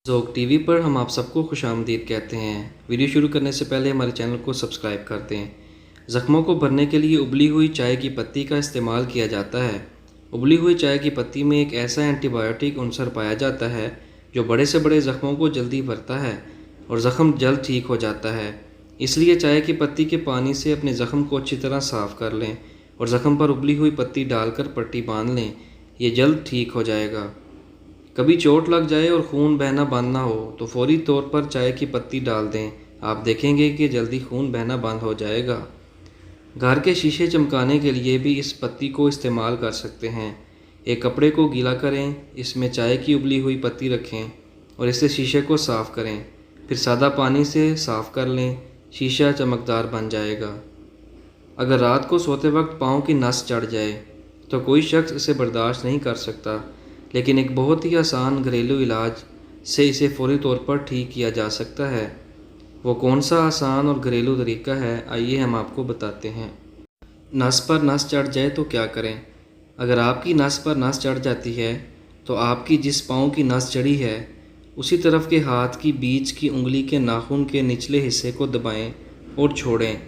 ज़ौक़ TV पर हम आप सबको खुशामदीद कहते हैं। वीडियो शुरू करने से पहले हमारे चैनल को सब्सक्राइब कर दें। ज़ख्मों को भरने के लिए उबली हुई चाय की पत्ती का इस्तेमाल किया जाता है। उबली हुई चाय की पत्ती में एक ऐसा एंटीबायोटिक अंसर पाया जाता है जो बड़े से बड़े ज़ख्मों को जल्दी भरता है और ज़ख्म जल्द ठीक हो जाता है। इसलिए चाय की पत्ती के पानी से अपने ज़ख्म को अच्छी तरह साफ़ कर लें और ज़ख्म पर उबली हुई पत्ती डालकर पट्टी बांध लें। ये जल्द ठीक हो जाएगा। कभी चोट लग जाए और खून बहना बंद ना हो तो फौरी तौर पर चाय की पत्ती डाल दें। आप देखेंगे कि जल्दी खून बहना बंद हो जाएगा। घर के शीशे चमकाने के लिए भी इस पत्ती को इस्तेमाल कर सकते हैं। एक कपड़े को गीला करें, इसमें चाय की उबली हुई पत्ती रखें और इससे शीशे को साफ़ करें। फिर सादा पानी से साफ़ कर लें, शीशा चमकदार बन जाएगा। अगर रात को सोते वक्त पाँव की नस चढ़ जाए तो कोई शख्स इसे बर्दाश्त नहीं कर सकता, लेकिन एक बहुत ही आसान घरेलू इलाज से इसे फौरी तौर पर ठीक किया जा सकता है। वो कौन सा आसान और घरेलू तरीका है, आइए हम आपको बताते हैं। नस पर नस चढ़ जाए तो क्या करें? अगर आपकी नस पर नस चढ़ जाती है तो आपकी जिस पाँव की नस चढ़ी है उसी तरफ के हाथ की बीच की उंगली के नाखून के निचले हिस्से को दबाएं और छोड़ें।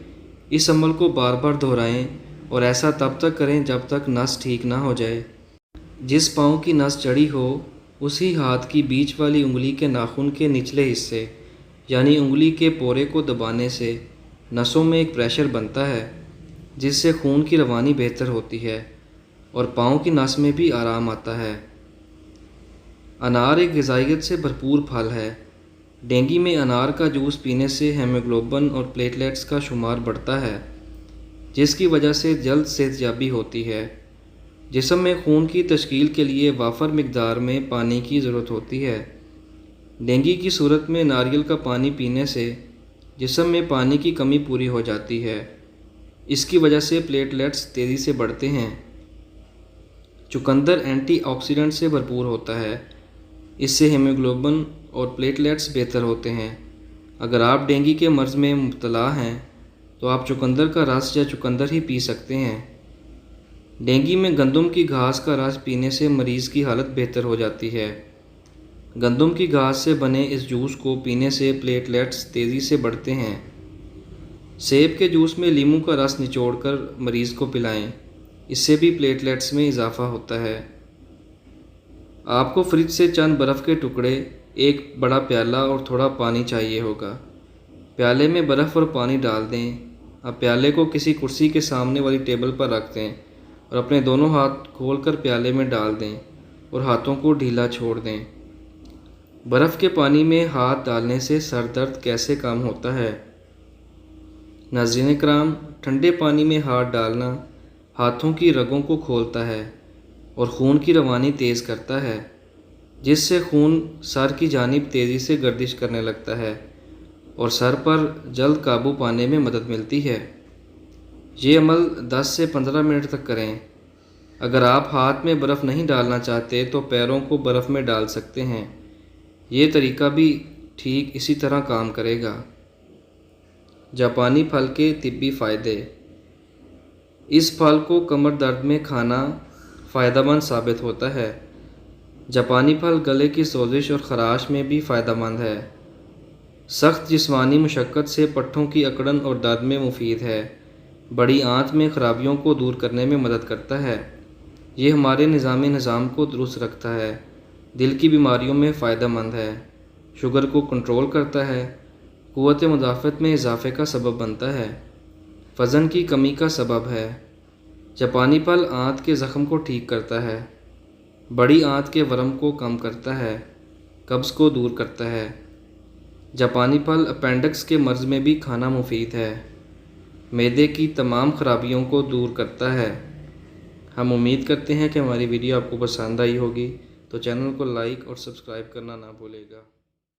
इस अमल को बार बार दोहराएं और ऐसा तब तक करें जब तक नस ठीक ना हो जाए। जिस पाँव की नस चढ़ी हो उसी हाथ की बीच वाली उंगली के नाखून के निचले हिस्से यानी उंगली के पोरे को दबाने से नसों में एक प्रेशर बनता है जिससे खून की रवानी बेहतर होती है और पाँव की नस में भी आराम आता है। अनार एक ग़िज़ाइयत से भरपूर फल है। डेंगू में अनार का जूस पीने से हेमोग्लोबिन और प्लेटलेट्स का शुमार बढ़ता है, जिसकी वजह से जल्द सेहतयाबी होती है। जिस्म में खून की तश्कील के लिए वाफर मिकदार में पानी की ज़रूरत होती है। डेंगू की सूरत में नारियल का पानी पीने से जिस्म में पानी की कमी पूरी हो जाती है। इसकी वजह से प्लेटलेट्स तेज़ी से बढ़ते हैं। चुकंदर एंटीऑक्सीडेंट से भरपूर होता है, इससे हीमोग्लोबिन और प्लेटलेट्स बेहतर होते हैं। अगर आप डेंगू के मर्ज़ में मुब्तला हैं तो आप चुकंदर का रस या चुकंदर ही पी सकते हैं। डेंगू में गंदम की घास का रस पीने से मरीज़ की हालत बेहतर हो जाती है। गंदम की घास से बने इस जूस को पीने से प्लेटलेट्स तेज़ी से बढ़ते हैं। सेब के जूस में लीमू का रस निचोड़कर मरीज़ को पिलाएं, इससे भी प्लेटलेट्स में इजाफ़ा होता है। आपको फ्रिज से चंद बर्फ़ के टुकड़े, एक बड़ा प्याला और थोड़ा पानी चाहिए होगा। प्याले में बर्फ़ और पानी डाल दें। अब प्याले को किसी कुर्सी के सामने वाली टेबल पर रख दें और अपने दोनों हाथ खोलकर प्याले में डाल दें और हाथों को ढीला छोड़ दें। बर्फ़ के पानी में हाथ डालने से सर दर्द कैसे कम होता है? नाज़रीन इकराम, ठंडे पानी में हाथ डालना हाथों की रगों को खोलता है और खून की रवानी तेज़ करता है, जिससे खून सर की जानिब तेज़ी से गर्दिश करने लगता है और सर पर जल्द काबू पाने में मदद मिलती है। ये अमल 10 से 15 मिनट तक करें। अगर आप हाथ में बर्फ़ नहीं डालना चाहते तो पैरों को बर्फ़ में डाल सकते हैं। ये तरीका भी ठीक इसी तरह काम करेगा। जापानी फल के तिब्बी फ़ायदे। इस फल को कमर दर्द में खाना फ़ायदेमंद साबित होता है। जापानी फल गले की सोजिश और ख़राश में भी फ़ायदेमंद है। सख्त जिस्मानी मुशक्क़त से पट्ठों की अकड़न और दर्द में मुफीद है। बड़ी आंत में ख़राबियों को दूर करने में मदद करता है। ये हमारे निज़ाम को दुरुस्त रखता है। दिल की बीमारियों में फ़ायदेमंद है। शुगर को कंट्रोल करता है। क़ुव्वत मुदाफ़त में इजाफ़े का सबब बनता है। वज़न की कमी का सबब है। जापानी फल आंत के ज़ख्म को ठीक करता है। बड़ी आंत के वर्म को कम करता है। कब्ज़ को दूर करता है। जापानी फल अपेंडिक्स के मर्ज़ में भी खाना मुफीद है। मैदे की तमाम ख़राबियों को दूर करता है। हम उम्मीद करते हैं कि हमारी वीडियो आपको पसंद आई होगी, तो चैनल को लाइक और सब्सक्राइब करना ना भूलिएगा।